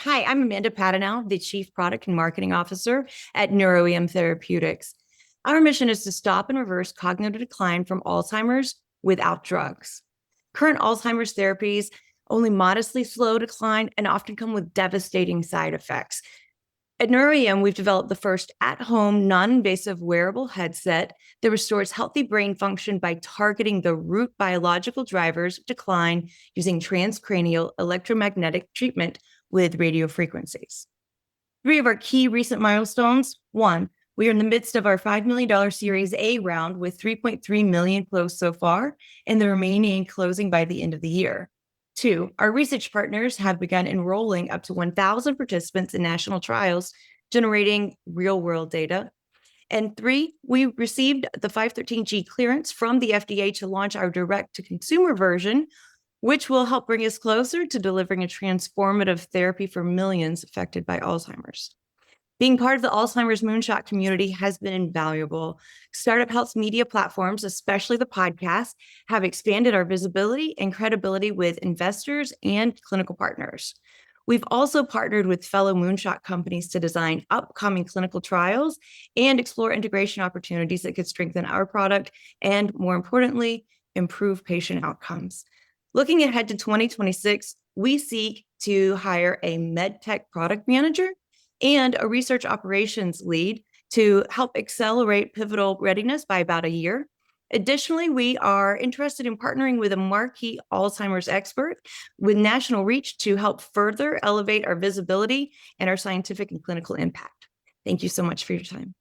Hi, I'm Amanda Patanow, the Chief Product and Marketing Officer at NeuroEM Therapeutics. Our mission is to stop and reverse cognitive decline from Alzheimer's without drugs. Current Alzheimer's therapies only modestly slow decline and often come with devastating side effects. At NeuroEM, we've developed the first at-home, non-invasive wearable headset that restores healthy brain function by targeting the root biological drivers of decline using transcranial electromagnetic treatment with radio frequencies. Three of our key recent milestones. One, we are in the midst of our $5 million Series A round with 3.3 million closed so far, and the remaining closing by the end of the year. Two, our research partners have begun enrolling up to 1,000 participants in national trials, generating real-world data. And three, we received the 513G clearance from the FDA to launch our direct-to-consumer version, which will help bring us closer to delivering a transformative therapy for millions affected by Alzheimer's. Being part of the Alzheimer's Moonshot community has been invaluable. Startup Health's media platforms, especially the podcast, have expanded our visibility and credibility with investors and clinical partners. We've also partnered with fellow Moonshot companies to design upcoming clinical trials and explore integration opportunities that could strengthen our product and, more importantly, improve patient outcomes. Looking ahead to 2026, we seek to hire a MedTech product manager and a research operations lead to help accelerate pivotal readiness by about a year. Additionally, we are interested in partnering with a marquee Alzheimer's expert with national reach to help further elevate our visibility and our scientific and clinical impact. Thank you so much for your time.